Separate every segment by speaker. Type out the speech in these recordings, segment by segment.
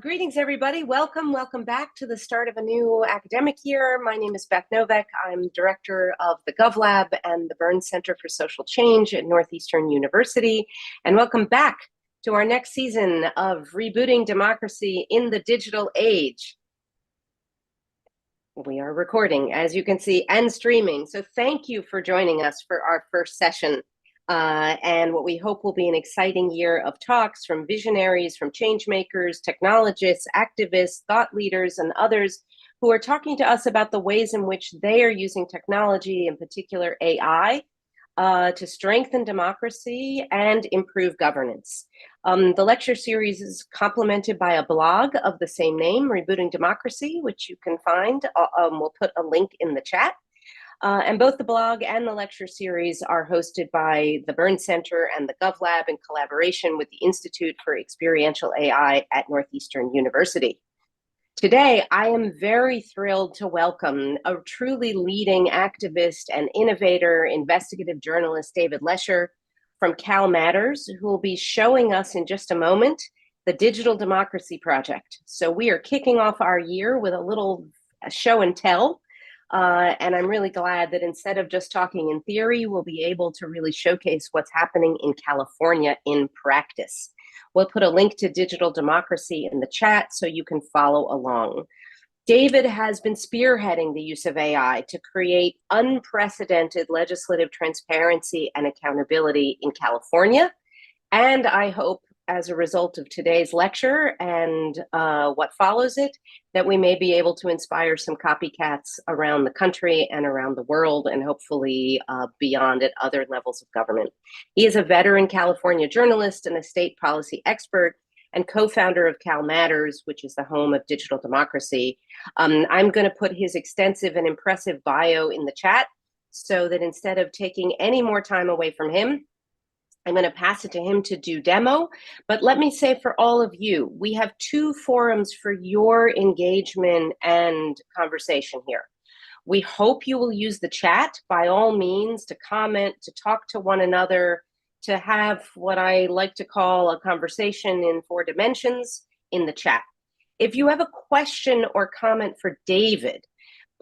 Speaker 1: Greetings, everybody. Welcome back to the start of a new academic year. My name is Beth Novak. I'm director of the GovLab and the Burns Center for Social Change at Northeastern University. And welcome back to our next season of Rebooting Democracy in the Digital Age. We are recording, as you can see, and streaming. So thank you for joining us for our first session. And what we hope will be an exciting year of talks from visionaries, from change makers, technologists, activists, thought leaders, and others who are talking to us about the ways in which they are using technology, in particular AI, to strengthen democracy and improve governance. The lecture series is complemented by a blog of the same name, Rebooting Democracy, which you can find. We'll put a link in the chat. And both the blog and the lecture series are hosted by the Burns Center and the GovLab in collaboration with the Institute for Experiential AI at Northeastern University. Today, I am very thrilled to welcome a truly leading activist and innovator, investigative journalist, David Lesher from Cal Matters, who will be showing us in just a moment the Digital Democracy Project. So we are kicking off our year with a little show and tell. And I'm really glad that instead of just talking in theory, we'll be able to really showcase what's happening in California in practice. We'll put a link to Digital Democracy in the chat so you can follow along. David has been spearheading the use of AI to create unprecedented legislative transparency and accountability in California. And I hope, as a result of today's lecture and what follows it, that we may be able to inspire some copycats around the country and around the world, and hopefully beyond at other levels of government. He is a veteran California journalist and a state policy expert and co-founder of Cal Matters, which is the home of Digital Democracy. I'm going to put his extensive and impressive bio in the chat so that instead of taking any more time away from him, I'm going to pass it to him to do demo, but let me say for all of you, we have two forums for your engagement and conversation here. We hope you will use the chat by all means to comment, to talk to one another, to have what I like to call a conversation in 4 dimensions in the chat. If you have a question or comment for David,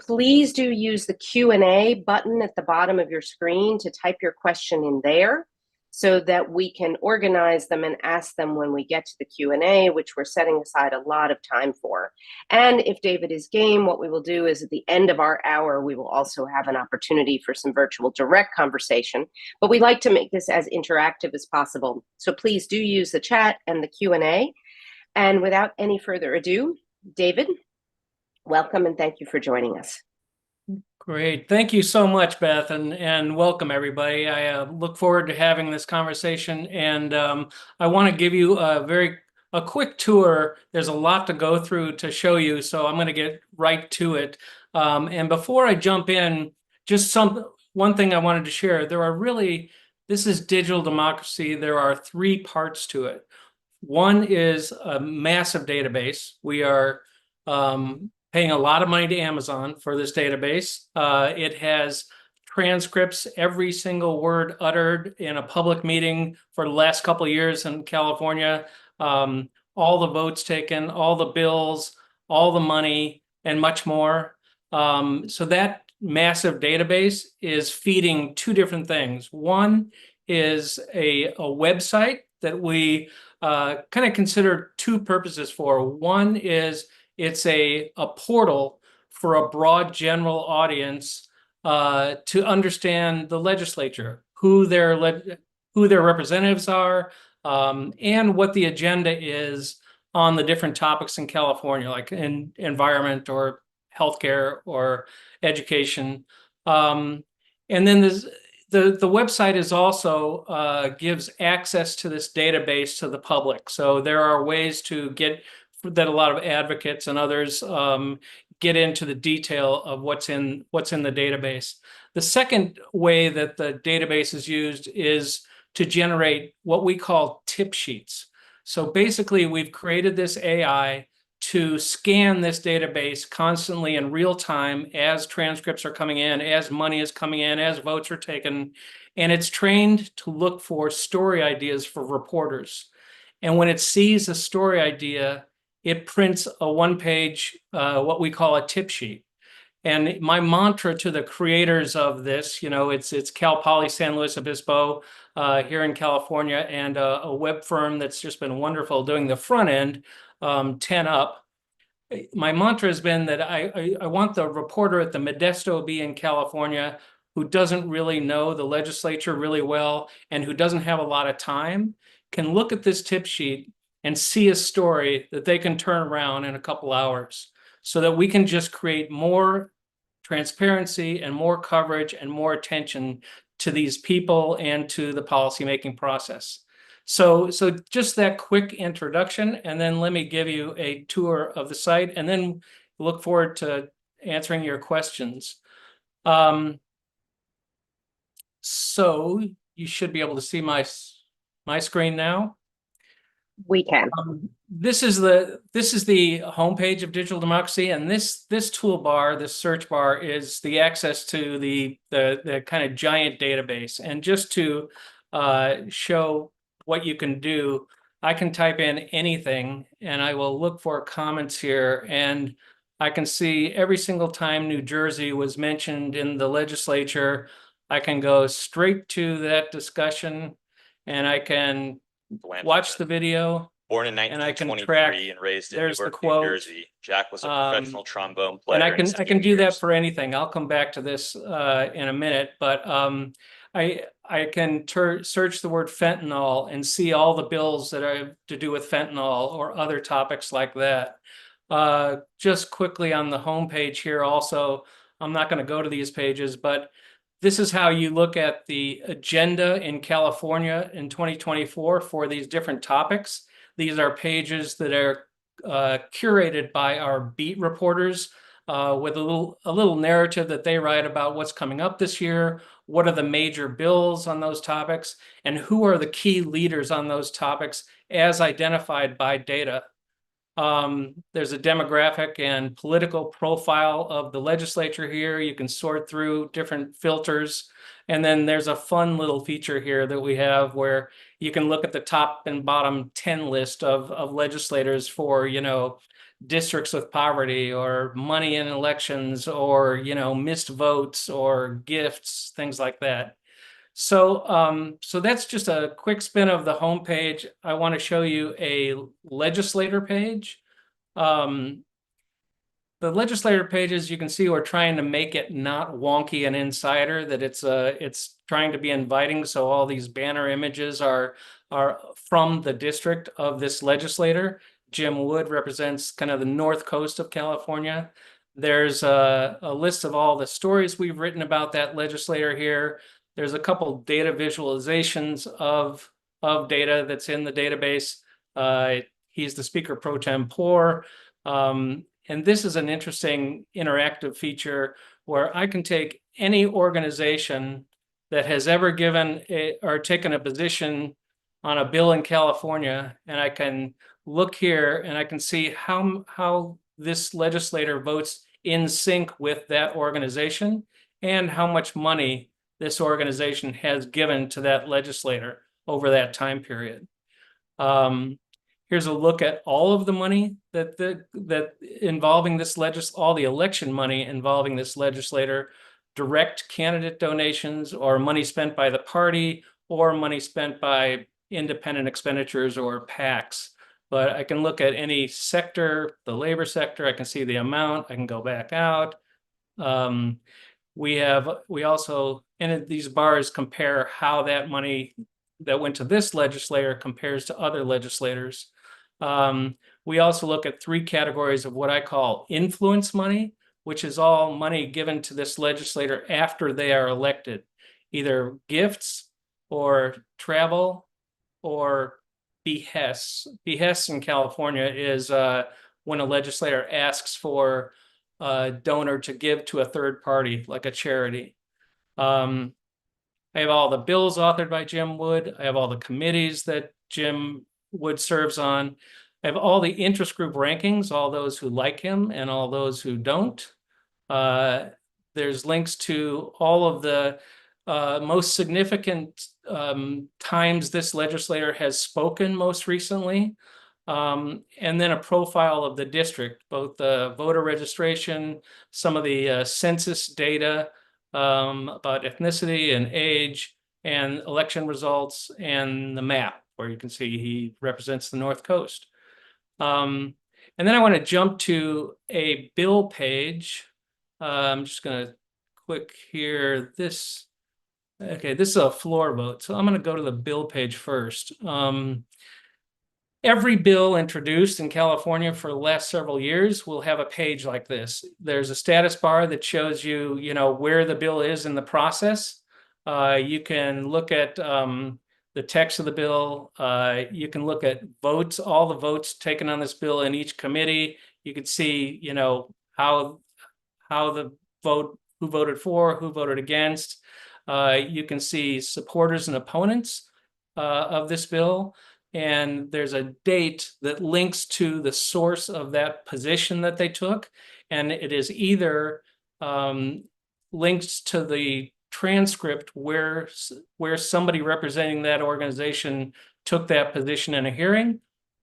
Speaker 1: please do use the Q&A button at the bottom of your screen to type your question in there, so that we can organize them and ask them when we get to the Q&A, which we're setting aside a lot of time for. And if David is game, what we will do is at the end of our hour, we will also have an opportunity for some virtual direct conversation. But we like to make this as interactive as possible. So please do use the chat and the Q&A. And without any further ado, David, welcome and thank you for joining us.
Speaker 2: Great. Thank you so much, Beth, and welcome, everybody. I look forward to having this conversation, and I want to give you a quick tour. There's a lot to go through to show you, so I'm going to get right to it. And before I jump in, just one thing I wanted to share. This is Digital Democracy. There are 3 parts to it. One is a massive database. We are paying a lot of money to Amazon for this database. It has transcripts, every single word uttered in a public meeting for the last couple of years in California, all the votes taken, all the bills, all the money, and much more. So that massive database is feeding 2 different things. One is a website that we kind of consider 2 purposes for. One is it's a portal for a broad general audience to understand the legislature, who their representatives are, and what the agenda is on the different topics in California, like in environment or healthcare or education. And then the website is also gives access to this database to the public. So there are ways to get that a lot of advocates and others get into the detail of what's in the database. The second way that the database is used is to generate what we call tip sheets. So basically, we've created this AI to scan this database constantly in real time as transcripts are coming in, as money is coming in, as votes are taken, and it's trained to look for story ideas for reporters. And when it sees a story idea, it prints a one-page, what we call a tip sheet. And my mantra to the creators of this, it's Cal Poly San Luis Obispo here in California, and a web firm that's just been wonderful doing the front end, 10 Up. My mantra has been that I want the reporter at the Modesto Bee in California who doesn't really know the legislature really well and who doesn't have a lot of time can look at this tip sheet and see a story that they can turn around in a couple hours, so that we can just create more transparency and more coverage and more attention to these people and to the policymaking process. So just that quick introduction, and then let me give you a tour of the site, and then look forward to answering your questions. So you should be able to see my screen now.
Speaker 1: We can.
Speaker 2: This is the homepage of Digital Democracy, and this toolbar, this search bar, is the access to the kind of giant database. And just to show what you can do, I can type in anything, and I will look for comments here, and I can see every single time New Jersey was mentioned in the legislature, I can go straight to that discussion, and I can watch the video.
Speaker 3: Born in
Speaker 2: and I can
Speaker 3: 1923
Speaker 2: track.
Speaker 3: and raised in
Speaker 2: There's the
Speaker 3: Newark, New
Speaker 2: quote.
Speaker 3: Jersey, Jack was a professional trombone player.
Speaker 2: And I
Speaker 3: in his
Speaker 2: can
Speaker 3: teen
Speaker 2: do that
Speaker 3: years.
Speaker 2: for anything. I'll come back to this in a minute, but I can search the word fentanyl and see all the bills that have to do with fentanyl or other topics like that. Just quickly on the homepage here also, I'm not going to go to these pages, but this is how you look at the agenda in California in 2024 for these different topics. These are pages that are curated by our beat reporters with a little narrative that they write about what's coming up this year, what are the major bills on those topics, and who are the key leaders on those topics as identified by data. There's a demographic and political profile of the legislature here. You can sort through different filters. And then there's a fun little feature here that we have where you can look at the top and bottom 10 list of legislators for, districts with poverty or money in elections or, missed votes or gifts, things like that. So that's just a quick spin of the homepage. I want to show you a legislator page. The legislator pages, you can see we're trying to make it not wonky and insider, that it's trying to be inviting. So all these banner images are from the district of this legislator. Jim Wood represents kind of the north coast of California. There's a list of all the stories we've written about that legislator here. There's a couple data visualizations of data that's in the database. He's the Speaker Pro Tempore. And this is an interesting interactive feature where I can take any organization that has ever given or taken a position on a bill in California, and I can look here and I can see how this legislator votes in sync with that organization and how much money this organization has given to that legislator over that time period. Here's a look at all of the money that involving this all the election money involving this legislator, direct candidate donations or money spent by the party or money spent by independent expenditures or PACs. But I can look at any sector, the labor sector, I can see the amount, I can go back out. We also, and these bars compare how that money that went to this legislator compares to other legislators. We also look at three categories of what I call influence money, which is all money given to this legislator after they are elected, either gifts or travel or behests. Behests in California is when a legislator asks for a donor to give to a third party, like a charity. I have all the bills authored by Jim Wood. I have all the committees that Jim Wood serves on. I have all the interest group rankings, all those who like him and all those who don't. There's links to all of the most significant times this legislator has spoken most recently. and then a profile of the district, both the voter registration, some of the census data about ethnicity and age, and election results, and the map, where you can see he represents the North Coast. And then I want to jump to a bill page. I'm just going to click here. Okay, this is a floor vote. So I'm going to go to the bill page first. Every bill introduced in California for the last several years will have a page like this. There's a status bar that shows you, where the bill is in the process. You can look at the text of the bill. You can look at votes, all the votes taken on this bill in each committee. You can see, how the vote, who voted for, who voted against. You can see supporters and opponents of this bill. And there's a date that links to the source of that position that they took. And it is either links to the transcript where somebody representing that organization took that position in a hearing,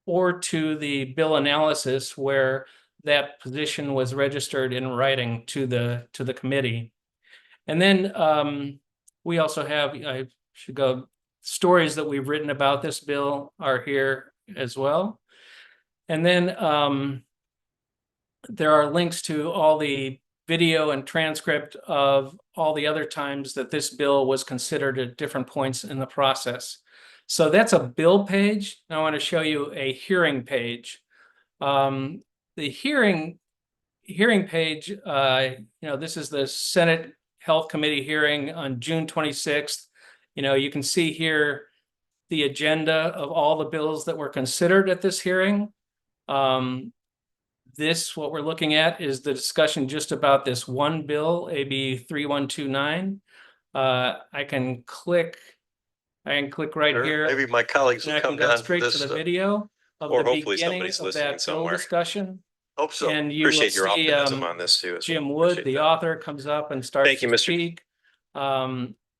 Speaker 2: or to the bill analysis where that position was registered in writing to the committee. And then we also have, I should go, stories that we've written about this bill are here as well. And then there are links to all the video and transcript of all the other times that this bill was considered at different points in the process. So that's a bill page. Now I want to show you a hearing page. The hearing page, this is the Senate Health Committee hearing on June 26th. You can see here the agenda of all the bills that were considered at this hearing. What we're looking at is the discussion just about this one bill, AB 3129. I can click right here.
Speaker 4: Maybe my colleagues will come down to
Speaker 2: straight
Speaker 4: this.
Speaker 2: to the video of
Speaker 3: or
Speaker 2: the
Speaker 3: hopefully
Speaker 2: beginning
Speaker 3: somebody's
Speaker 2: of
Speaker 3: listening
Speaker 2: that bill
Speaker 3: somewhere.
Speaker 2: discussion.
Speaker 4: Hope so.
Speaker 2: And you will
Speaker 3: Appreciate your
Speaker 2: see,
Speaker 3: optimism on this too.
Speaker 2: Jim Wood, the author, comes up and starts
Speaker 3: Thank you,
Speaker 2: to
Speaker 3: Mr.
Speaker 2: speak.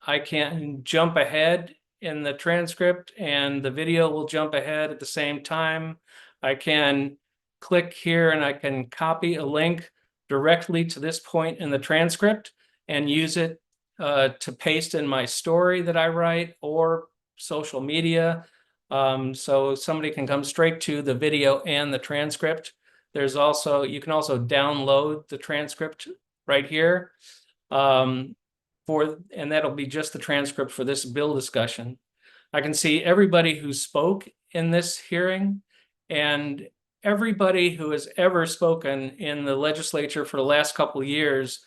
Speaker 2: I can jump ahead in the transcript, and the video will jump ahead at the same time. I can click here and I can copy a link directly to this point in the transcript and use it to paste in my story that I write or social media. So somebody can come straight to the video and the transcript. You can also download the transcript right here. And that'll be just the transcript for this bill discussion. I can see everybody who spoke in this hearing, and everybody who has ever spoken in the legislature for the last couple of years.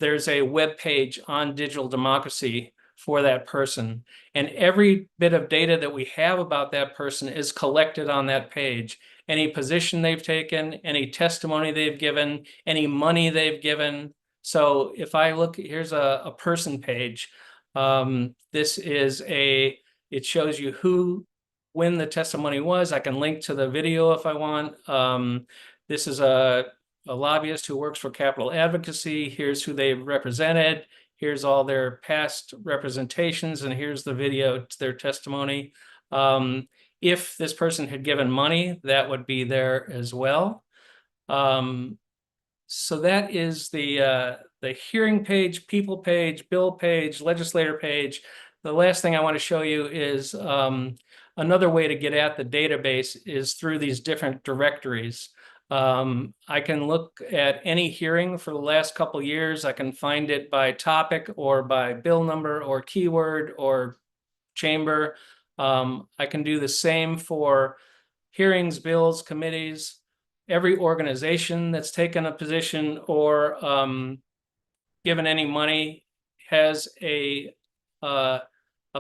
Speaker 2: There's a web page on digital democracy for that person. And every bit of data that we have about that person is collected on that page. Any position they've taken, any testimony they've given, any money they've given. So if I look, here's a person page. It shows you when the testimony was. I can link to the video if I want. This is a lobbyist who works for Capital Advocacy. Here's who they've represented. Here's all their past representations, and here's the video to their testimony. If this person had given money, that would be there as well. So that is the hearing page, people page, bill page, legislator page. The last thing I want to show you is another way to get at the database is through these different directories. I can look at any hearing for the last couple of years. I can find it by topic or by bill number or keyword or chamber. I can do the same for hearings, bills, committees. Every organization that's taken a position or given any money has a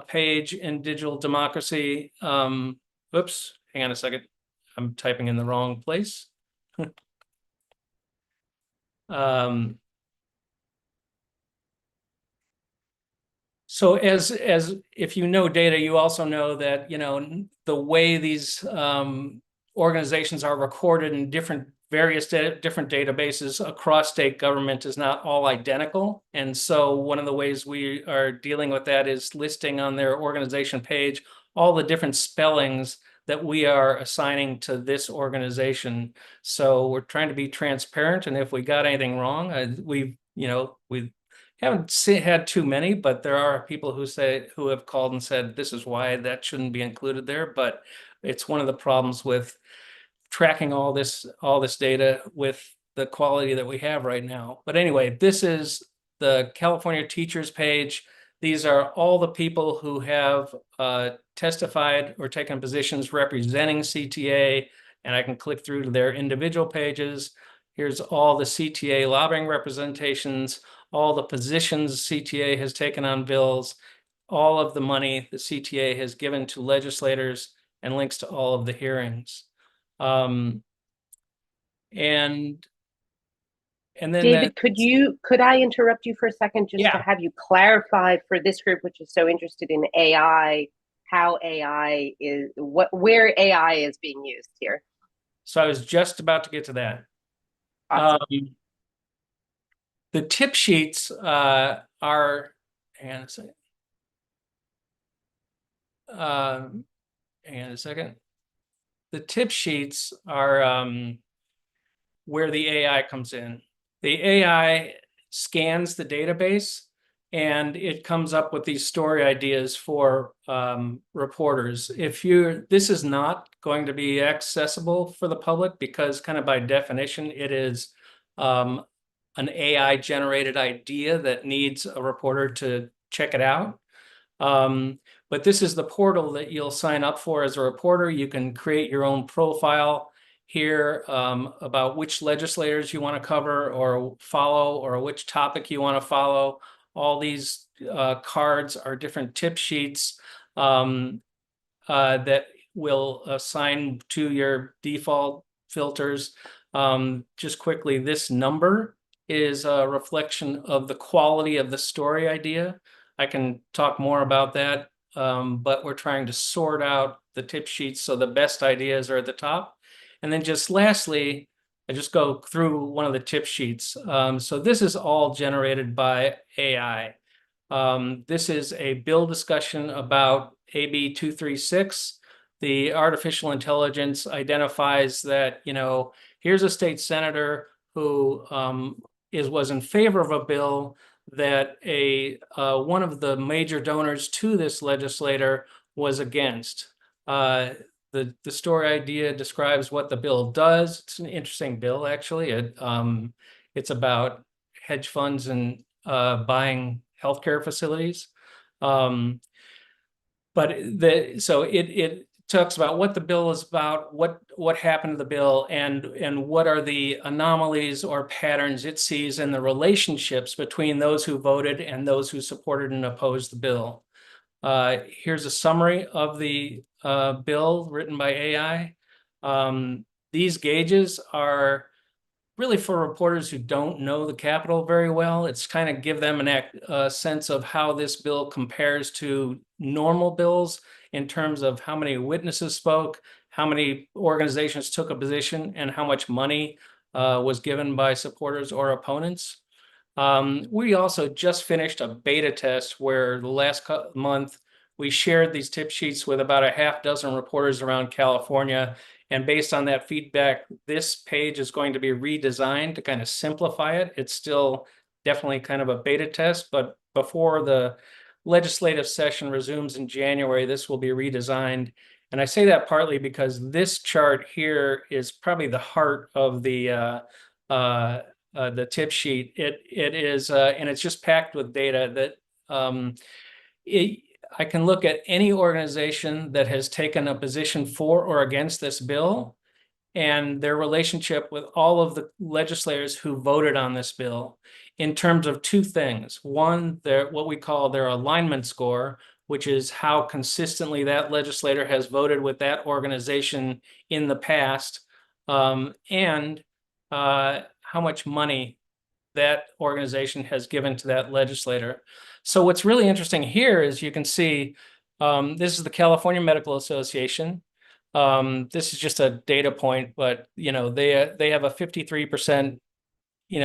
Speaker 2: page in digital democracy. Oops, hang on a second. I'm typing in the wrong place. So as if you know data, you also know that the way these organizations are recorded in different databases across state government is not all identical. And so one of the ways we are dealing with that is listing on their organization page all the different spellings that we are assigning to this organization. So we're trying to be transparent, and if we got anything wrong, we haven't had too many, but there are people who have called and said this is why that shouldn't be included there. But it's one of the problems with tracking all this data with the quality that we have right now. But anyway, this is the California teachers page. These are all the people who have testified or taken positions representing CTA, and I can click through to their individual pages. Here's all the CTA lobbying representations, all the positions CTA has taken on bills, all of the money the CTA has given to legislators, and links to all of the hearings. And then
Speaker 1: David, could I interrupt you for a second just to
Speaker 2: Yeah.
Speaker 1: have you clarify for this group, which is so interested in AI, how AI is, where AI is being used here?
Speaker 2: So I was just about to get to that.
Speaker 1: Awesome.
Speaker 2: The tip sheets are, hang on a second. Hang on a second. The tip sheets are where the AI comes in. The AI scans the database and it comes up with these story ideas for reporters. This is not going to be accessible for the public because kind of by definition, it is an AI generated idea that needs a reporter to check it out. But this is the portal that you'll sign up for as a reporter. You can create your own profile here about which legislators you want to cover or follow, or which topic you want to follow. All these cards are different tip sheets that will assign to your default filters. Just quickly, this number is a reflection of the quality of the story idea. I can talk more about that, but we're trying to sort out the tip sheets so the best ideas are at the top. And then just lastly, I just go through one of the tip sheets. So this is all generated by AI. This is a bill discussion about AB 236. The artificial intelligence identifies that, here's a state senator who was in favor of a bill that one of the major donors to this legislator was against. The story idea describes what the bill does. It's an interesting bill, actually. It's about hedge funds and buying healthcare facilities. So it talks about what the bill is about, what happened to the bill, and what are the anomalies or patterns it sees in the relationships between those who voted and those who supported and opposed the bill. Here's a summary of the bill written by AI. These gauges are really for reporters who don't know the Capitol very well. It's kind of give them a sense of how this bill compares to normal bills in terms of how many witnesses spoke, how many organizations took a position, and how much money was given by supporters or opponents. We also just finished a beta test where the last month we shared these tip sheets with about a half dozen reporters around California. And based on that feedback, this page is going to be redesigned to kind of simplify it. It's still definitely kind of a beta test, but before the legislative session resumes in January, this will be redesigned. And I say that partly because this chart here is probably the heart of the tip sheet. It is, and it's just packed with data that I can look at any organization that has taken a position for or against this bill and their relationship with all of the legislators who voted on this bill in terms of two things. One, what we call their alignment score, which is how consistently that legislator has voted with that organization in the past, and how much money that organization has given to that legislator. So what's really interesting here is you can see this is the California Medical Association. This is just a data point, but they have a 53%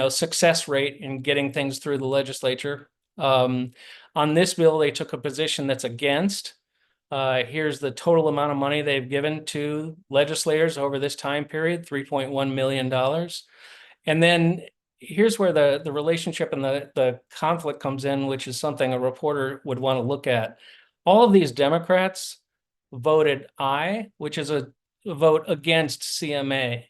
Speaker 2: success rate in getting things through the legislature. On this bill, they took a position that's against. Here's the total amount of money they've given to legislators over this time period, $3.1 million. And then here's where the relationship and the conflict comes in, which is something a reporter would want to look at. All of these Democrats voted aye, which is a vote against CMA.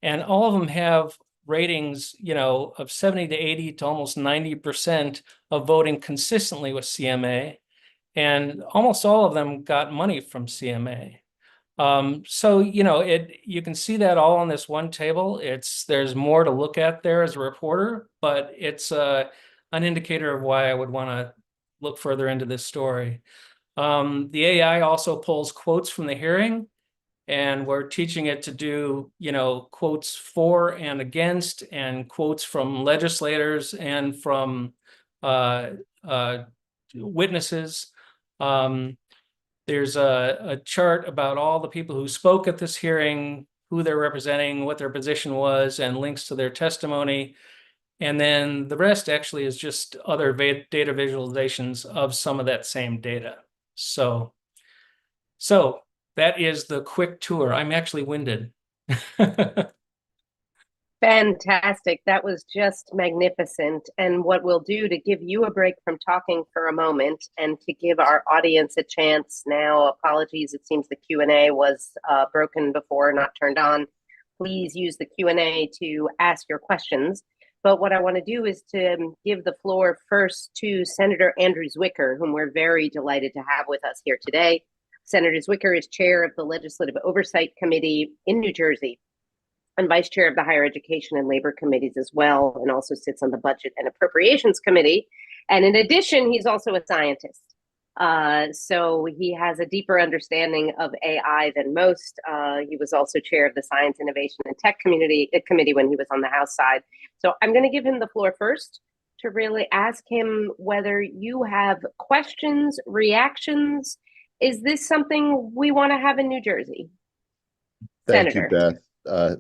Speaker 2: And all of them have ratings, of 70 to 80 to almost 90% of voting consistently with CMA. And almost all of them got money from CMA. So, you can see that all on this one table. There's more to look at there as a reporter, but it's an indicator of why I would want to look further into this story. The AI also pulls quotes from the hearing, and we're teaching it to do, quotes for and against, and quotes from legislators and from witnesses. There's a chart about all the people who spoke at this hearing, who they're representing, what their position was, and links to their testimony. And then the rest actually is just other data visualizations of some of that same data. So that is the quick tour. I'm actually winded.
Speaker 1: Fantastic. That was just magnificent. And what we'll do to give you a break from talking for a moment and to give our audience a chance now, apologies, it seems the Q&A was broken before, not turned on. Please use the Q&A to ask your questions. But what I want to do is to give the floor first to Senator Andrew Wicker, whom we're very delighted to have with us here today. Senator Wicker is chair of the Legislative Oversight Committee in New Jersey and vice chair of the Higher Education and Labor Committees as well, and also sits on the Budget and Appropriations Committee. And in addition, he's also a scientist. So he has a deeper understanding of AI than most. He was also chair of the Science, Innovation, and Tech Committee when he was on the House side. So I'm going to give him the floor first to really ask him whether you have questions, reactions. Is this something we want to have in New Jersey?
Speaker 4: Thank
Speaker 1: Senator.
Speaker 4: you, Beth.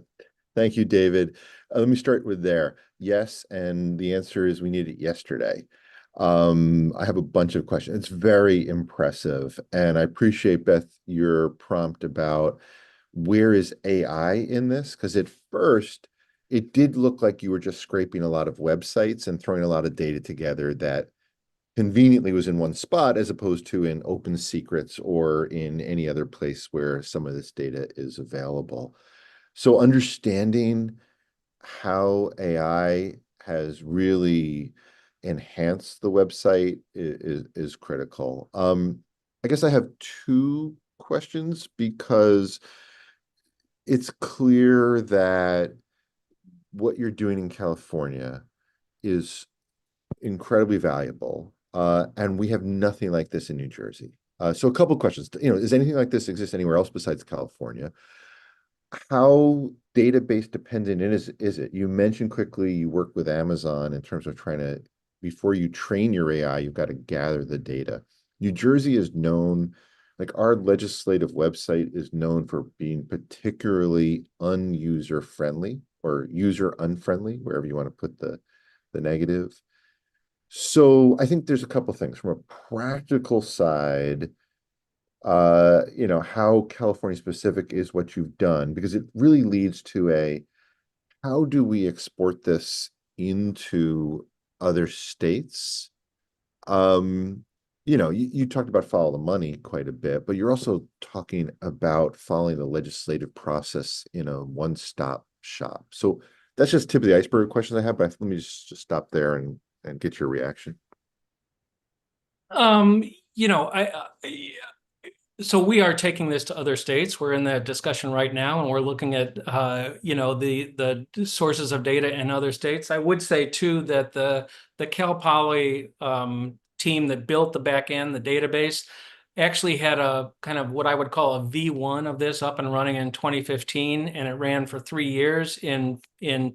Speaker 4: Thank you, David. Let me start with there. Yes, and the answer is we need it yesterday. I have a bunch of questions. It's very impressive, and I appreciate, Beth, your prompt about where is AI in this? Because at first, it did look like you were just scraping a lot of websites and throwing a lot of data together that conveniently was in one spot, as opposed to in open secrets or in any other place where some of this data is available. So understanding how AI has really enhanced the website is critical. I guess I have two questions, because it's clear that what you're doing in California is incredibly valuable, and we have nothing like this in New Jersey. So a couple of questions. Does anything like this exist anywhere else besides California? How database dependent is it? You mentioned quickly you work with Amazon in terms of trying to, before you train your AI, you've got to gather the data. New Jersey is known, like our legislative website is known for being particularly unuser friendly or user unfriendly, wherever you want to put the negative. So I think there's a couple things from a practical side. How California specific is what you've done, because it really leads to how do we export this into other states? You talked about follow the money quite a bit, but you're also talking about following the legislative process in a one-stop shop. So that's just tip of the iceberg questions I have, but let me just stop there and get your reaction.
Speaker 2: So we are taking this to other states. We're in that discussion right now, and we're looking at, the sources of data in other states. I would say too that the Cal Poly team that built the back end, the database, actually had a kind of what I would call a V1 of this up and running in 2015, and it ran for 3 years in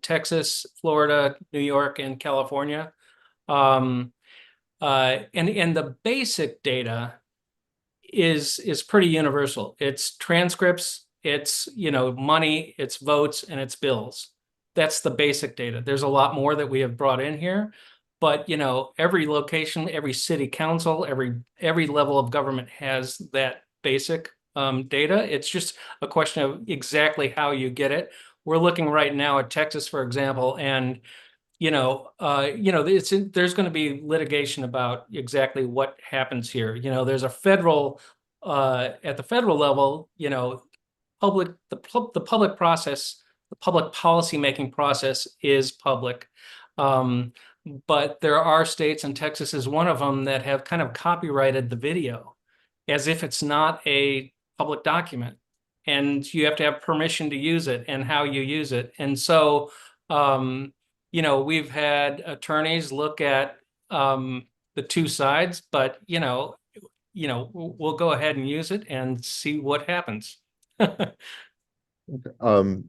Speaker 2: Texas, Florida, New York, and California. And the basic data is pretty universal. It's transcripts, it's money, it's votes, and it's bills. That's the basic data. There's a lot more that we have brought in here, But every location, every city council, every level of government has that basic data. It's just a question of exactly how you get it. We're looking right now at Texas, for example, and there's going to be litigation about exactly what happens here. There's a federal at the federal level, the public process, the public policy making process is public. But there are states, and Texas is one of them, that have kind of copyrighted the video as if it's not a public document. And you have to have permission to use it and how you use it. And so, we've had attorneys look at the two sides, but, we'll go ahead and use it and see what happens.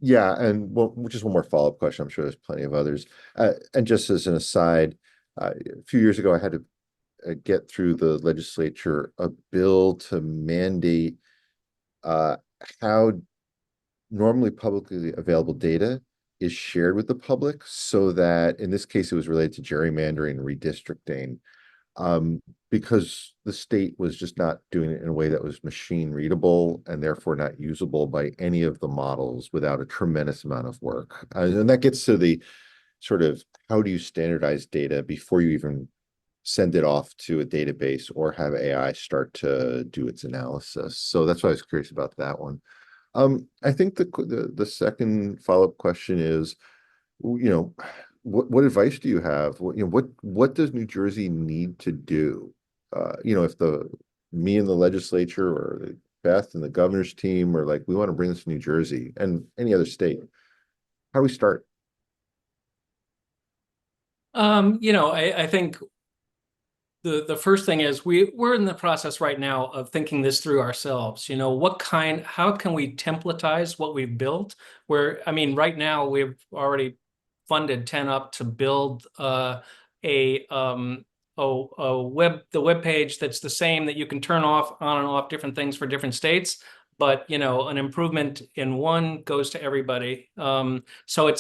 Speaker 4: Yeah, and well, just one more follow-up question. I'm sure there's plenty of others. And just as an aside, a few years ago, I had to get through the legislature a bill to mandate how normally publicly available data is shared with the public, so that in this case, it was related to gerrymandering and redistricting. Because the state was just not doing it in a way that was machine readable and therefore not usable by any of the models without a tremendous amount of work. And that gets to the sort of, how do you standardize data before you even send it off to a database or have AI start to do its analysis? So that's why I was curious about that one. I think the second follow-up question is, what advice do you have? What does New Jersey need to do? If me and the legislature, or Beth and the governor's team are like, we want to bring this to New Jersey and any other state, how do we start?
Speaker 2: I think the first thing is we're in the process right now of thinking this through ourselves. How can we templatize what we've built? Right now we've already funded 10 up to build the web page that's the same, that you can turn on and off different things for different states. But an improvement in one goes to everybody. So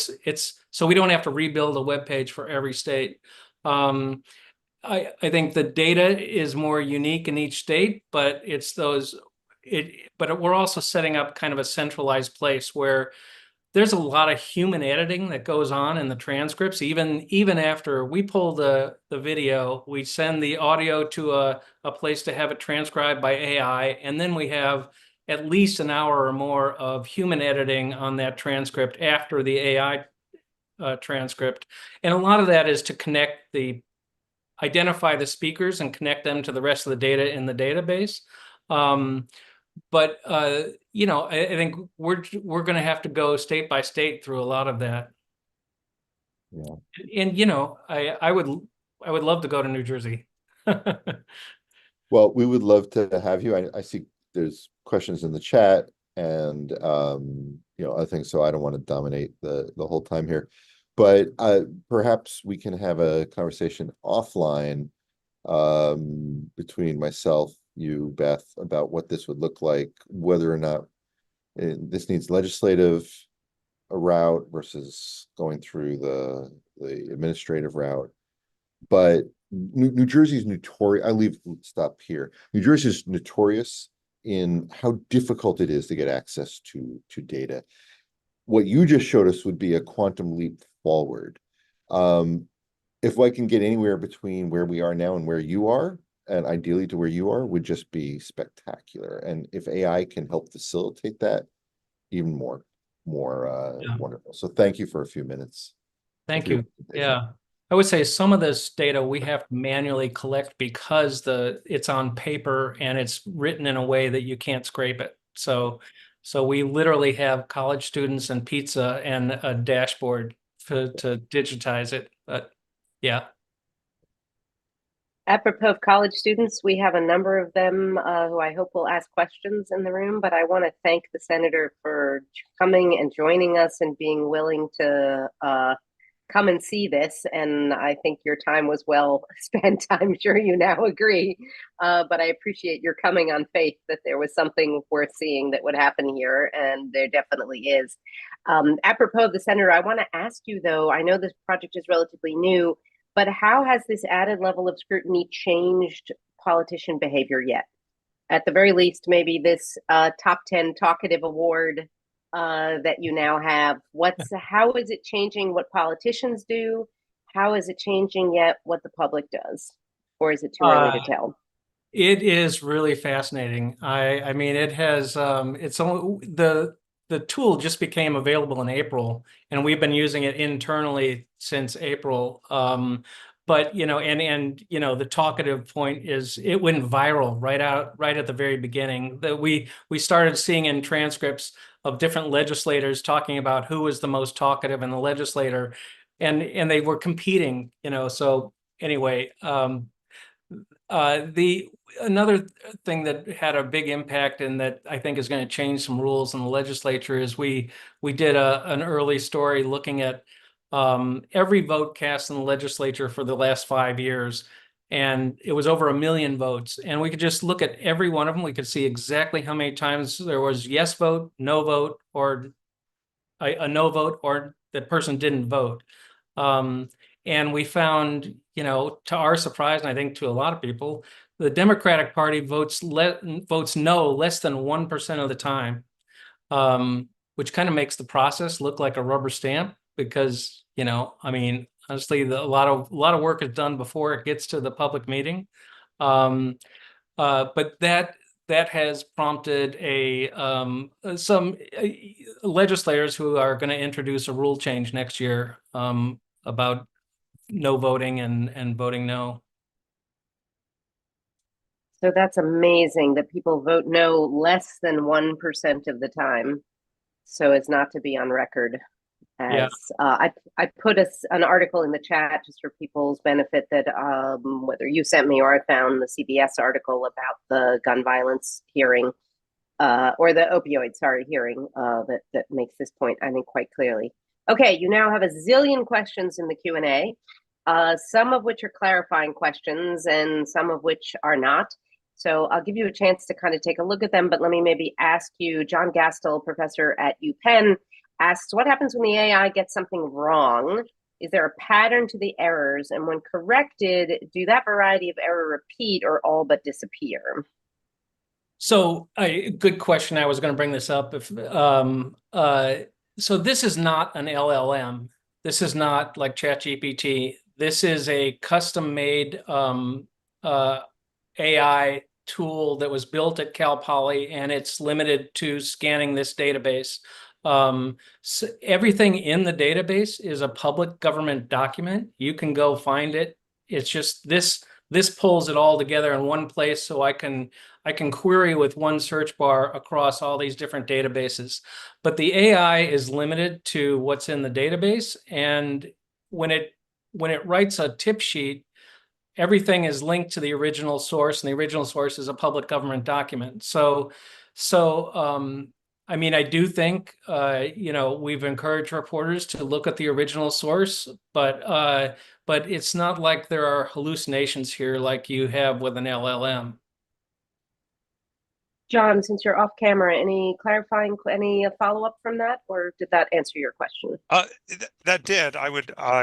Speaker 2: so we don't have to rebuild a web page for every state. I think the data is more unique in each state, but but we're also setting up kind of a centralized place where there's a lot of human editing that goes on in the transcripts. Even after we pull the video, we send the audio to a place to have it transcribed by AI, and then we have at least an hour or more of human editing on that transcript after the AI transcript. And a lot of that is to identify the speakers and connect them to the rest of the data in the database. But I think we're going to have to go state by state through a lot of that.
Speaker 4: Yeah.
Speaker 2: And I would love to go to New Jersey.
Speaker 4: Well, we would love to have you. I see there's questions in the chat and other things, so I don't want to dominate the whole time here. But perhaps we can have a conversation offline between myself, you, Beth, about what this would look like, whether or not this needs legislative route versus going through the administrative route. But New Jersey is notorious. Stop here. New Jersey is notorious in how difficult it is to get access to data. What you just showed us would be a quantum leap forward. If I can get anywhere between where we are now and where you are, and ideally to where you are, would just be spectacular. And if AI can help facilitate that, even more wonderful. So thank you for a few minutes.
Speaker 2: Thank you. Yeah. I would say some of this data we have to manually collect because it's on paper and it's written in a way that you can't scrape it. So we literally have college students and pizza and a dashboard to digitize it. But yeah.
Speaker 1: Apropos of college students, we have a number of them who I hope will ask questions in the room, but I want to thank the Senator for coming and joining us and being willing to come and see this. And I think your time was well spent. I'm sure you now agree. But I appreciate your coming on faith that there was something worth seeing that would happen here. And there definitely is. Apropos of the Senator, I want to ask you, though, I know this project is relatively new. but how has this added level of scrutiny changed politician behavior yet? At the very least, maybe this top 10 talkative award that you now have. How is it changing what politicians do? How is it changing yet what the public does? Or is it too early to tell?
Speaker 2: It is really fascinating. I mean, it has it's only the tool just became available in April, and we've been using it internally since April. But the talkative point is it went viral right at the very beginning. That we started seeing in transcripts of different legislators talking about who was the most talkative in the legislator, and they were competing. So anyway. Another thing that had a big impact and that I think is going to change some rules in the legislature is we did an early story looking at every vote cast in the legislature for the last 5 years, and it was over 1 million votes. And we could just look at every one of them. We could see exactly how many times there was yes vote, no vote, or a no vote, or the person didn't vote. And we found, to our surprise, and I think to a lot of people, the Democratic Party votes no less than 1% of the time, which kind of makes the process look like a rubber stamp because, I mean, honestly, a lot of work is done before it gets to the public meeting. But that has prompted some legislators who are going to introduce a rule change next year about no voting and voting no.
Speaker 1: So that's amazing that people vote no less than 1% of the time, so as not to be on record. As I put an article in the chat just for people's benefit that whether you sent me or I found the CBS article about the gun violence hearing or the opioid hearing that makes this point, I think, quite clearly. Okay, you now have a zillion questions in the Q&A, some of which are clarifying questions and some of which are not. So I'll give you a chance to kind of take a look at them, but let me maybe ask you, John Gastel, professor at UPenn, asks, what happens when the AI gets something wrong? Is there a pattern to the errors? And when corrected, do that variety of error repeat or all but disappear?
Speaker 2: So, good question. I was going to bring this up. So this is not an LLM. This is not like ChatGPT. This is a custom-made AI tool that was built at Cal Poly, and it's limited to scanning this database. So everything in the database is a public government document. You can go find it. It's just this pulls it all together in one place, so I can query with one search bar across all these different databases. But the AI is limited to what's in the database, and when it writes a tip sheet, everything is linked to the original source, and the original source is a public government document. So I mean, I do think, we've encouraged reporters to look at the original source, but it's not like there are hallucinations here like you have with an LLM.
Speaker 1: John, since you're off camera, any follow-up from that, or did that answer your question?
Speaker 5: That did. I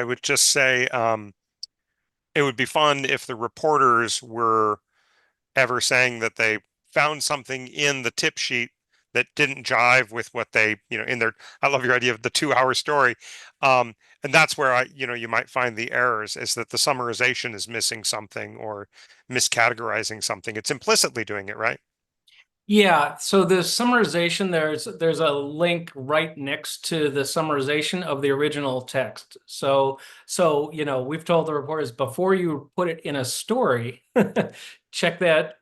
Speaker 5: would just say it would be fun if the reporters were ever saying that they found something in the tip sheet that didn't jive with what they, in their, I love your idea of the 2-hour story. And that's where you might find the errors, is that the summarization is missing something or miscategorizing something. It's implicitly doing it, right?
Speaker 2: Yeah, so the summarization, there's a link right next to the summarization of the original text. So we've told the reporters before you put it in a story, check that,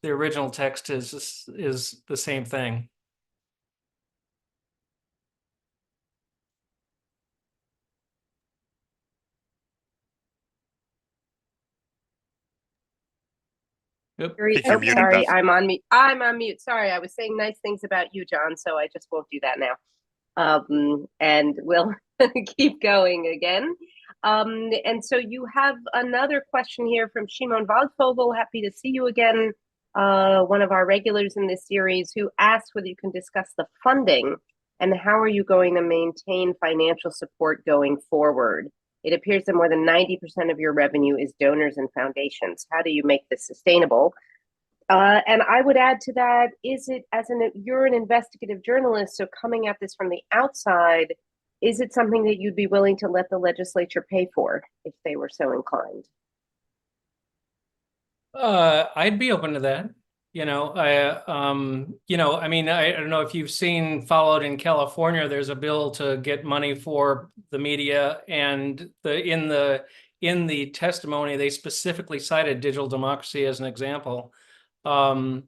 Speaker 2: the original text is the same thing.
Speaker 5: You're
Speaker 1: Oh,
Speaker 5: muted,
Speaker 1: sorry,
Speaker 5: Beth.
Speaker 1: I'm on mute. Sorry, I was saying nice things about you, John, so I just won't do that now. And we'll keep going again. And so you have another question here from Shimon Waldvogel. Happy to see you again. One of our regulars in this series, who asked whether you can discuss the funding and how are you going to maintain financial support going forward. It appears that more than 90% of your revenue is donors and foundations. How do you make this sustainable? And I would add to that, is it, you're an investigative journalist, so coming at this from the outside, is it something that you'd be willing to let the legislature pay for if they were so inclined?
Speaker 2: I'd be open to that. I don't know if you've followed in California, there's a bill to get money for the media, and in the testimony, they specifically cited digital democracy as an example. The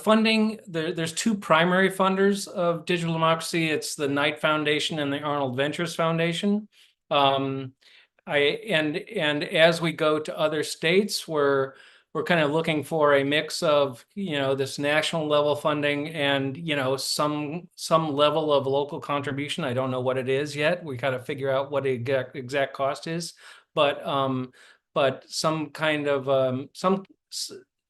Speaker 2: funding, there's two primary funders of digital democracy. It's the Knight Foundation and the Arnold Ventures Foundation. And as we go to other states, we're kind of looking for a mix of this national level funding and some level of local contribution. I don't know what it is yet. We got to figure out what the exact cost is, but some kind of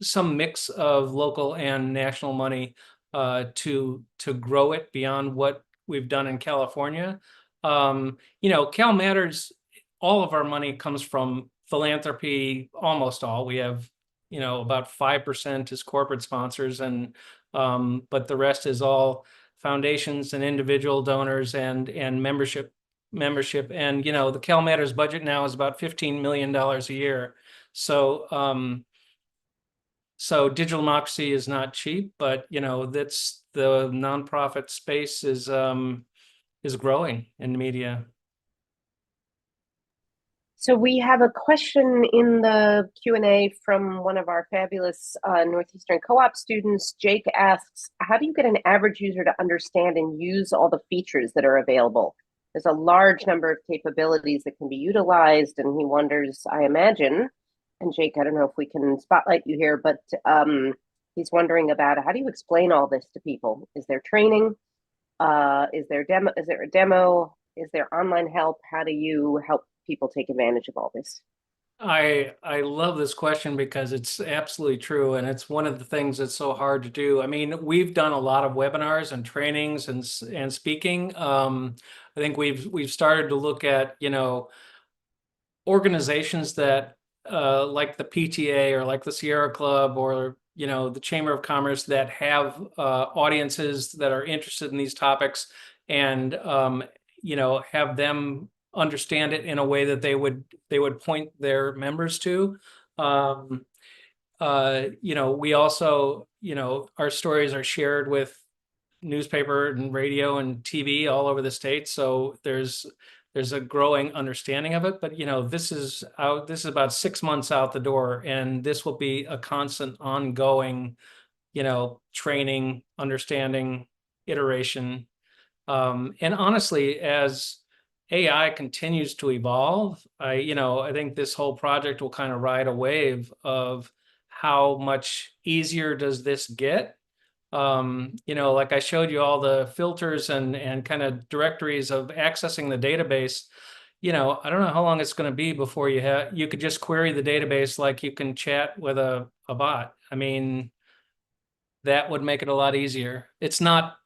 Speaker 2: some mix of local and national money to grow it beyond what we've done in California. Cal Matters, all of our money comes from philanthropy, almost all. We have, about 5% is corporate sponsors, and but the rest is all foundations and individual donors and membership. And the Cal Matters budget now is about $15 million a year. So digital democracy is not cheap, but that's the nonprofit space is growing in the media.
Speaker 1: So we have a question in the Q&A from one of our fabulous Northeastern Co-op students. Jake asks, how do you get an average user to understand and use all the features that are available? There's a large number of capabilities that can be utilized, and he wonders, I imagine, and Jake, I don't know if we can spotlight you here, but he's wondering about, how do you explain all this to people? Is there training? Is there a demo? Is there online help? How do you help people take advantage of all this?
Speaker 2: I love this question because it's absolutely true, and it's one of the things that's so hard to do. I mean, we've done a lot of webinars and trainings and speaking. I think we've started to look at organizations that like the PTA or like the Sierra Club or the Chamber of Commerce that have audiences that are interested in these topics, and have them understand it in a way that they would point their members to. We also, our stories are shared with newspaper and radio and TV all over the state. So there's a growing understanding of it, but this is about 6 months out the door, and this will be a constant ongoing, training, understanding, iteration. And honestly, as AI continues to evolve, I think this whole project will kind of ride a wave of how much easier does this get. Like I showed you all the filters and kind of directories of accessing the database. I don't know how long it's going to be before you could just query the database like you can chat with a bot. I mean, that would make it a lot easier. It's not,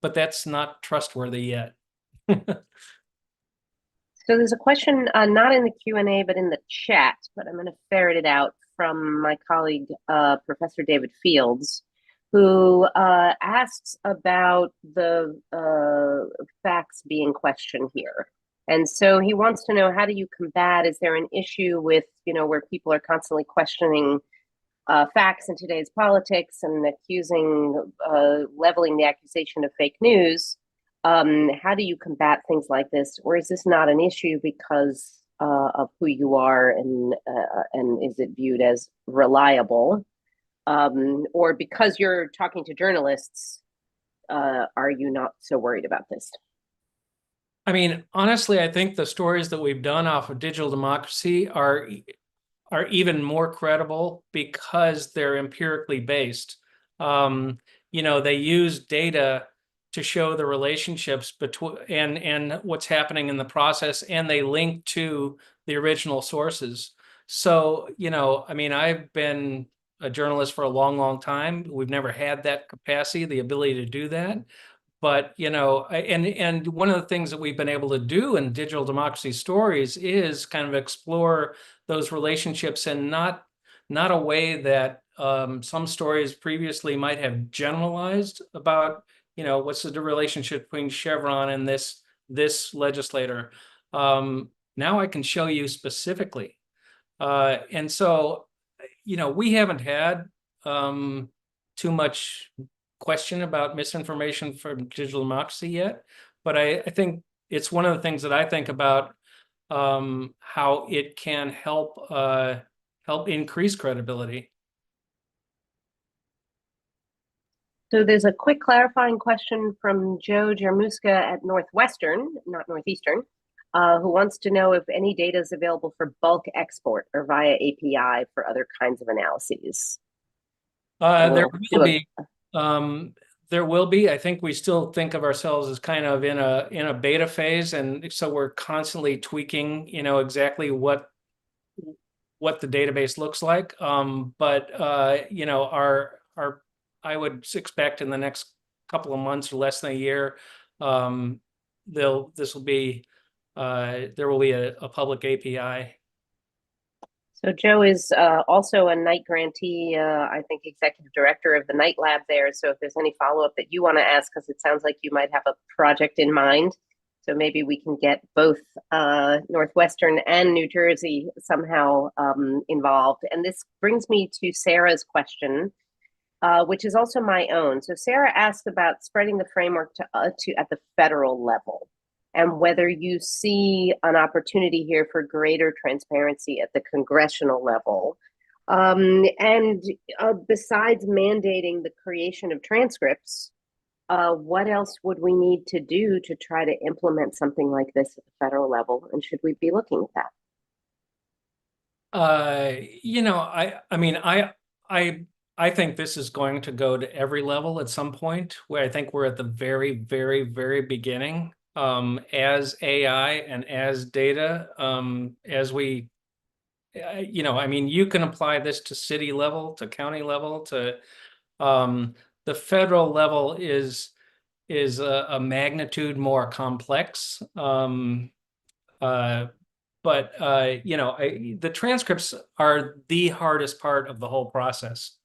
Speaker 2: but that's not trustworthy yet.
Speaker 1: So there's a question, not in the Q&A, but in the chat, but I'm going to ferret it out from my colleague, Professor David Fields, who asks about the facts being questioned here. And so he wants to know, how do you combat, is there an issue with, where people are constantly questioning facts in today's politics and leveling the accusation of fake news? How do you combat things like this? Or is this not an issue because of who you are, and is it viewed as reliable? Or because you're talking to journalists, are you not so worried about this?
Speaker 2: I mean, honestly, I think the stories that we've done off of digital democracy are even more credible because they're empirically based. They use data to show the relationships between and what's happening in the process, and they link to the original sources. So, I mean, I've been a journalist for a long, long time. We've never had that capacity, the ability to do that. but and one of the things that we've been able to do in digital democracy stories is kind of explore those relationships, and not a way that some stories previously might have generalized about, what's the relationship between Chevron and this legislator. Now I can show you specifically. And so, we haven't had too much question about misinformation from digital democracy yet, but I think it's one of the things that I think about, how it can help increase credibility.
Speaker 1: So there's a quick clarifying question from Joe Jermuska at Northwestern, not Northeastern, who wants to know if any data is available for bulk export or via API for other kinds of analyses.
Speaker 2: There will be. There will be. I think we still think of ourselves as kind of in a beta phase, and so we're constantly tweaking, exactly what the database looks like. But our I would expect in the next couple of months or less than a year, there will be a public API.
Speaker 1: So Joe is also a Knight grantee, I think executive director of the Knight Lab there. So if there's any follow-up that you want to ask, because it sounds like you might have a project in mind, so maybe we can get both Northwestern and New Jersey somehow involved. And this brings me to Sarah's question, which is also my own. So Sarah asked about spreading the framework to at the federal level, and whether you see an opportunity here for greater transparency at the congressional level. And besides mandating the creation of transcripts, what else would we need to do to try to implement something like this at the federal level? And should we be looking at
Speaker 2: that? I think this is going to go to every level at some point, where I think we're at the very, very, very beginning. As AI and as data, as we, you can apply this to city level, to county level, to the federal level is a magnitude more complex. But the transcripts are the hardest part of the whole process.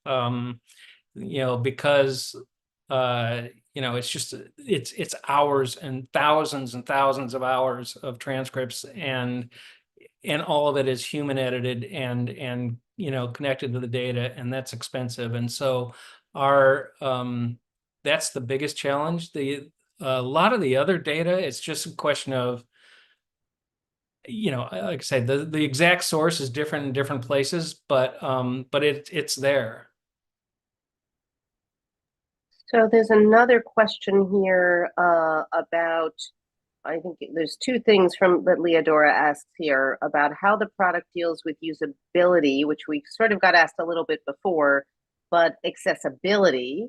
Speaker 2: Because it's hours and thousands of hours of transcripts, and all of it is human edited and connected to the data, and that's expensive. And so that's the biggest challenge. A lot of the other data, it's just a question of, like I said, the exact source is different in different places, but it's there.
Speaker 1: So there's another question here about, I think there's two things that Leodora asks here about how the product deals with usability, which we sort of got asked a little bit before, but accessibility,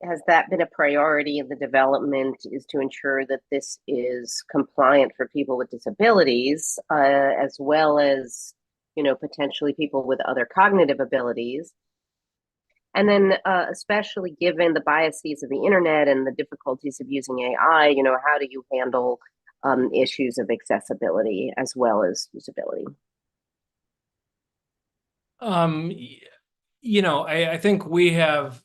Speaker 1: has that been a priority in the development, is to ensure that this is compliant for people with disabilities, as well as, potentially people with other cognitive abilities? And then especially given the biases of the internet and the difficulties of using AI, how do you handle issues of accessibility as well as usability?
Speaker 2: I think we have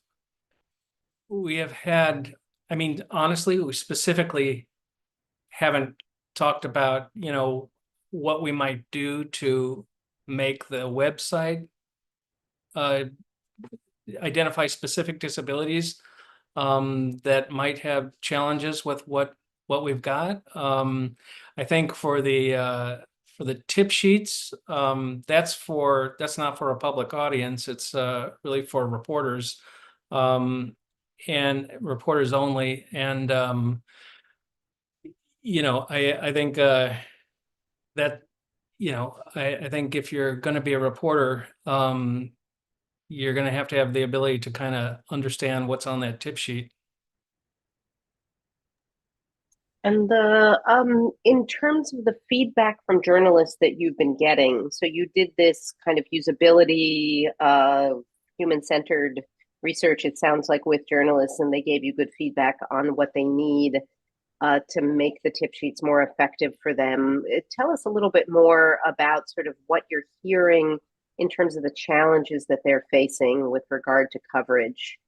Speaker 2: had, honestly, we specifically haven't talked about, what we might do to make the website identify specific disabilities that might have challenges with what we've got. I think for the tip sheets, that's not for a public audience. It's really for reporters, and reporters only. And I think that I think if you're going to be a reporter, you're going to have the ability to kind of understand what's on that tip sheet.
Speaker 1: And in terms of the feedback from journalists that you've been getting, so you did this kind of usability, human-centered research, it sounds like, with journalists, and they gave you good feedback on what they need to make the tip sheets more effective for them. Tell us a little bit more about sort of what you're hearing in terms of the challenges that they're facing with regard to coverage.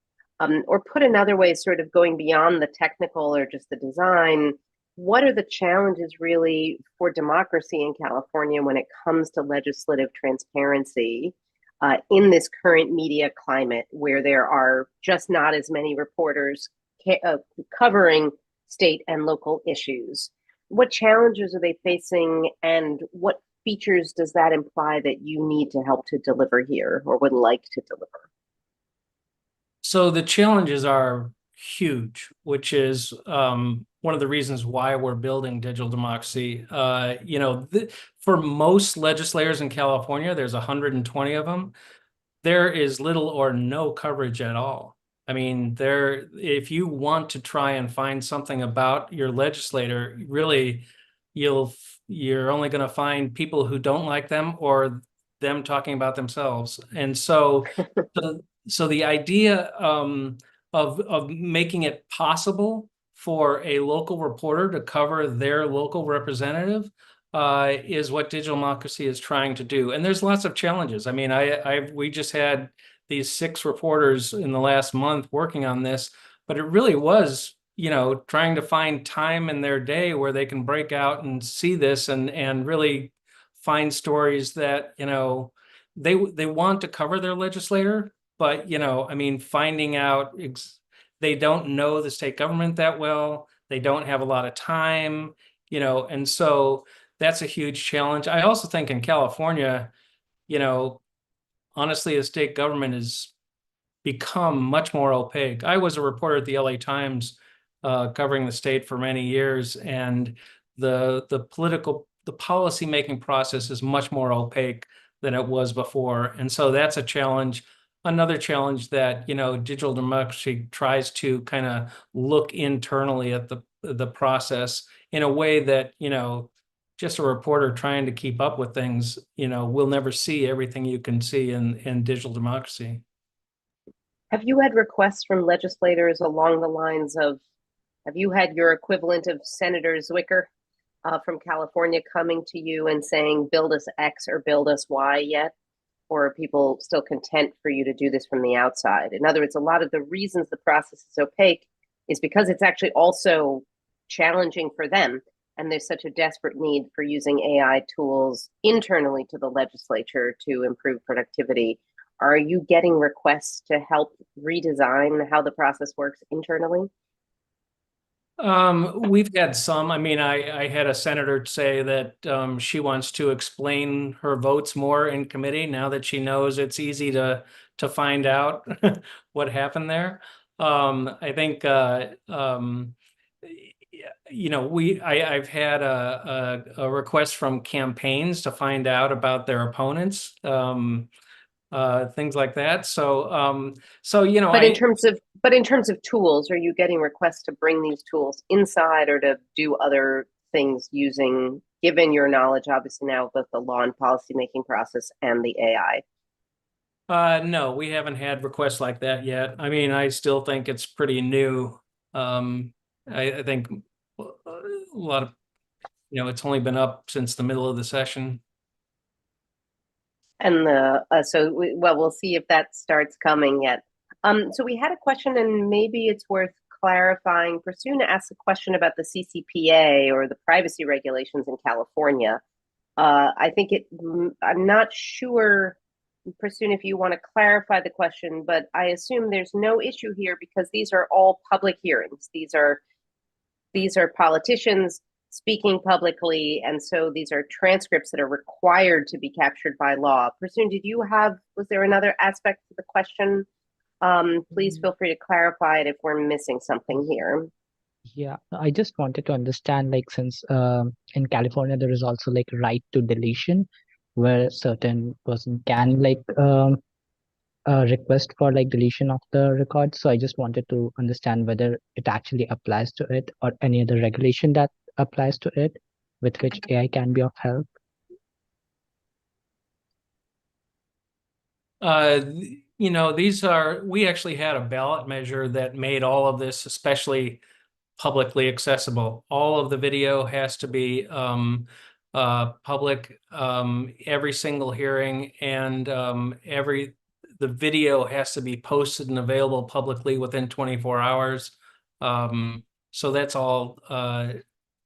Speaker 1: Or put another way, sort of going beyond the technical or just the design, what are the challenges really for democracy in California when it comes to legislative transparency in this current media climate where there are just not as many reporters covering state and local issues? What challenges are they facing, and what features does that imply that you need to help to deliver here or would like to deliver?
Speaker 2: So the challenges are huge, which is one of the reasons why we're building digital democracy. For most legislators in California, there's 120 of them. There is little or no coverage at all. I mean, if you want to try and find something about your legislator, really, you're only going to find people who don't like them or them talking about themselves. And so, so the idea of making it possible for a local reporter to cover their local representative is what digital democracy is trying to do. And there's lots of challenges. I mean, we just had these 6 reporters in the last month working on this, but it really was, trying to find time in their day where they can break out and see this and really find stories that, they want to cover their legislator, but, I mean, finding out they don't know the state government that well, they don't have a lot of time, and so that's a huge challenge. I also think in California, honestly, the state government has become much more opaque. I was a reporter at the LA Times covering the state for many years, and the policymaking process is much more opaque than it was before. And so that's a challenge. Another challenge that, digital democracy tries to kind of look internally at the process in a way that, just a reporter trying to keep up with things, will never see everything you can see in digital democracy.
Speaker 1: Have you had requests from legislators along the lines of, have you had your equivalent of Senators Wicker from California coming to you and saying, build us X or build us Y yet? Or are people still content for you to do this from the outside? In other words, a lot of the reasons the process is opaque is because it's actually also challenging for them. And there's such a desperate need for using AI tools internally to the legislature to improve productivity. Are you getting requests to help redesign how the process works internally?
Speaker 2: We've had some. I mean, I had a senator say that she wants to explain her votes more in committee now that she knows it's easy to find out what happened there. I think I've had a request from campaigns to find out about their opponents, things like that. So
Speaker 1: But in terms of tools, are you getting requests to bring these tools inside or to do other things given your knowledge, obviously now, both the law and policymaking process and the AI?
Speaker 2: No, we haven't had requests like that yet. I mean, I still think it's pretty new. I think a lot of, it's only been up since the middle of the session.
Speaker 1: And we'll see if that starts coming yet. So we had a question, and maybe it's worth clarifying. Prasoon asked a question about the CCPA or the privacy regulations in California. I'm not sure, Prasoon, if you want to clarify the question, but I assume there's no issue here because these are all public hearings. These are politicians speaking publicly, and so these are transcripts that are required to be captured by law. Prasoon, was there another aspect to the question? Please feel free to clarify it if we're missing something here.
Speaker 6: Yeah, I just wanted to understand, since in California there is also right to deletion, where certain person can request for deletion of the record. So I just wanted to understand whether it actually applies to it or any other regulation that applies to it with which AI can be of help.
Speaker 2: we actually had a ballot measure that made all of this especially publicly accessible. All of the video has to be public, every single hearing, and the video has to be posted and available publicly within 24 hours. So that's all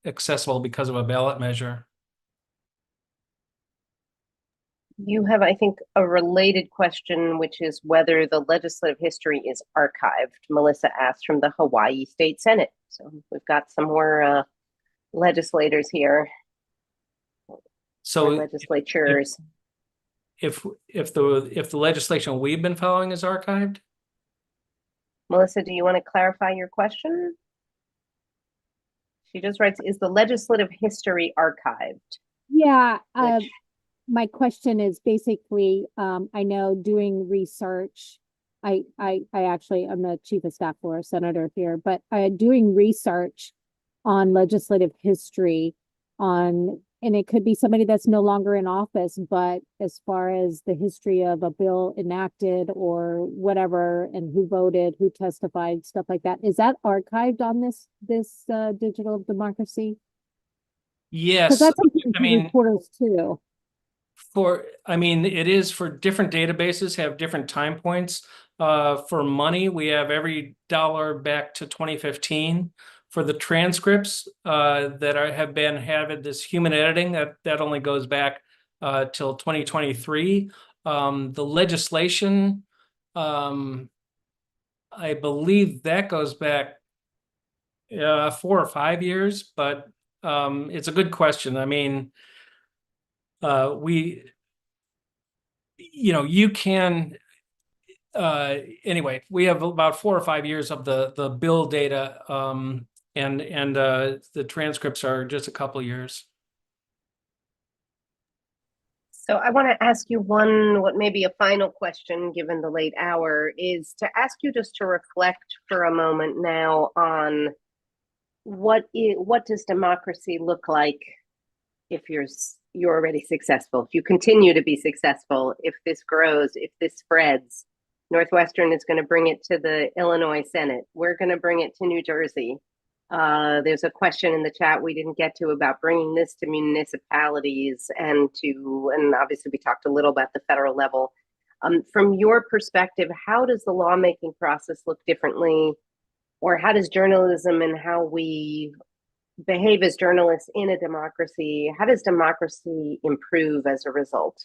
Speaker 2: accessible because of a ballot measure.
Speaker 1: You have, I think, a related question, which is whether the legislative history is archived. Melissa asked from the Hawaii State Senate. So we've got some more legislators here.
Speaker 2: So
Speaker 1: legislatures.
Speaker 2: If the legislation we've been following is archived?
Speaker 1: Melissa, do you want to clarify your question? She just writes, is the legislative history archived?
Speaker 7: Yeah,
Speaker 1: Which,
Speaker 7: my question is basically, I know doing research, I actually, I'm a chief of staff for a senator here, but doing research on legislative history and it could be somebody that's no longer in office, but as far as the history of a bill enacted or whatever, and who voted, who testified, stuff like that, is that archived on this digital democracy?
Speaker 2: Yes.
Speaker 7: Because that's important to reporters too.
Speaker 2: It is for different databases have different time points. For money, we have every dollar back to 2015. For the transcripts that have been having this human editing, that only goes back till 2023. The legislation, I believe that goes back 4 or 5 years, but it's a good question. I mean, you can anyway, we have about 4 or 5 years of the bill data, and the transcripts are just a couple years.
Speaker 1: so I want to ask you what may be a final question, given the late hour, is to ask you just to reflect for a moment now on what does democracy look like if you're already successful, if you continue to be successful, if this grows, if this spreads. Northwestern is going to bring it to the Illinois Senate. We're going to bring it to New Jersey. There's a question in the chat we didn't get to about bringing this to municipalities and obviously we talked a little about the federal level. From your perspective, how does the lawmaking process look differently, or how does journalism and how we behave as journalists in a democracy, how does democracy improve as a result?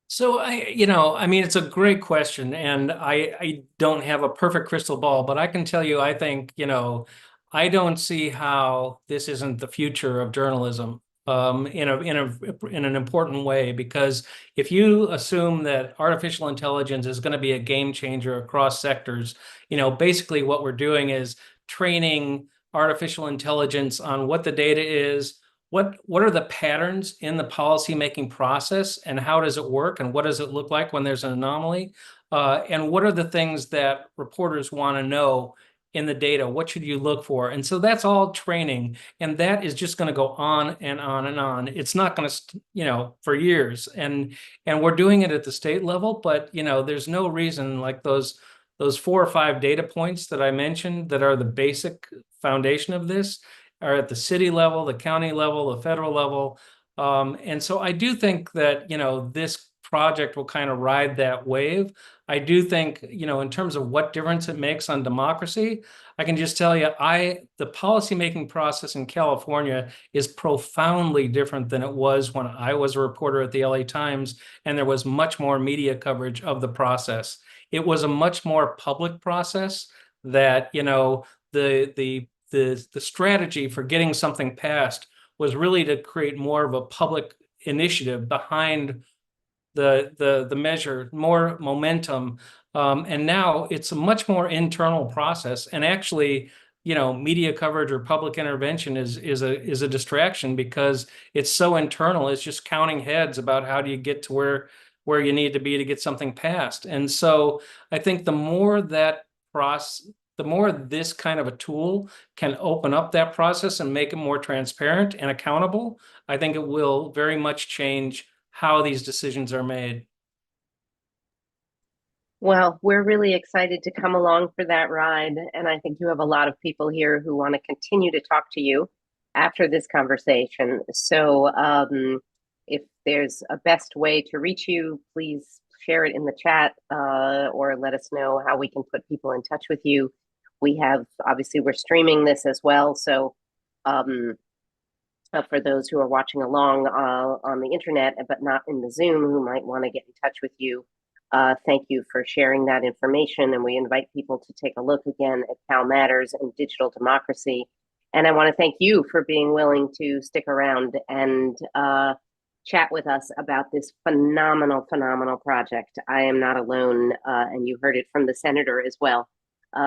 Speaker 2: So it's a great question, and I don't have a perfect crystal ball, but I can tell you, I think, I don't see how this isn't the future of journalism in an important way, because if you assume that artificial intelligence is going to be a game changer across sectors, basically what we're doing is training artificial intelligence on what the data is, what are the patterns in the policymaking process, and how does it work, and what does it look like when there's an anomaly, and what are the things that reporters want to know in the data? What should you look for? And so that's all training, and that is just going to go on and on and on. It's not going to, for years, and we're doing it at the state level, but there's no reason, like those 4 or 5 data points that I mentioned that are the basic foundation of this are at the city level, the county level, the federal level. And so I do think that, this project will kind of ride that wave. I do think, in terms of what difference it makes on democracy, I can just tell you, the policymaking process in California is profoundly different than it was when I was a reporter at the LA Times, and there was much more media coverage of the process. It was a much more public process that, the strategy for getting something passed was really to create more of a public initiative behind the measure, more momentum. And now it's a much more internal process. And actually, media coverage or public intervention is a distraction, because it's so internal. It's just counting heads about how do you get to where you need to be to get something passed. And so I think the more this kind of a tool can open up that process and make it more transparent and accountable, I think it will very much change how these decisions are made.
Speaker 1: Well, we're really excited to come along for that ride. And I think you have a lot of people here who want to continue to talk to you after this conversation. So if there's a best way to reach you, please share it in the chat or let us know how we can put people in touch with you. We have, obviously, we're streaming this as well. So for those who are watching along on the internet, but not in the Zoom, who might want to get in touch with you, thank you for sharing that information. And we invite people to take a look again at Cal Matters and digital democracy. And I want to thank you for being willing to stick around and chat with us about this phenomenal project. I am not alone, and you heard it from the senator as well.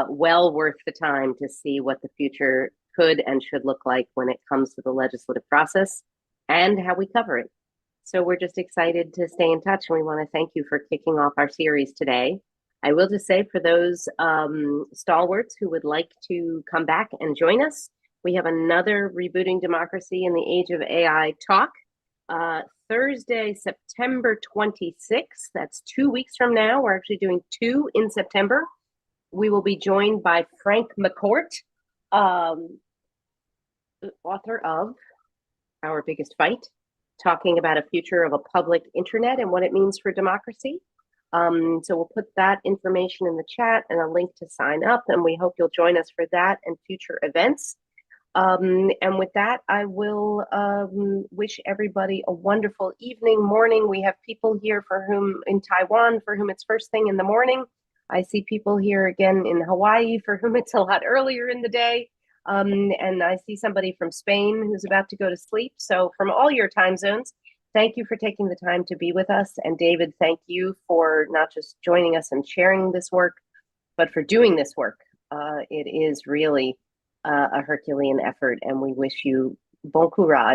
Speaker 1: Well worth the time to see what the future could and should look like when it comes to the legislative process and how we cover it. So we're just excited to stay in touch, and we want to thank you for kicking off our series today. I will just say, for those stalwarts who would like to come back and join us, we have another Rebooting Democracy in the Age of AI talk, Thursday, September 26th. That's 2 weeks from now. We're actually doing 2 in September. We will be joined by Frank McCourt, author of Our Biggest Fight, talking about a future of a public internet and what it means for democracy. So we'll put that information in the chat and a link to sign up, and we hope you'll join us for that and future events. And with that, I will wish everybody a wonderful evening, morning. We have people here for whom in Taiwan, for whom it's first thing in the morning. I see people here again in Hawaii, for whom it's a lot earlier in the day. And I see somebody from Spain who's about to go to sleep. So from all your time zones, thank you for taking the time to be with us. And David, thank you for not just joining us and sharing this work, but for doing this work. It is really a Herculean effort, and we wish you bon courage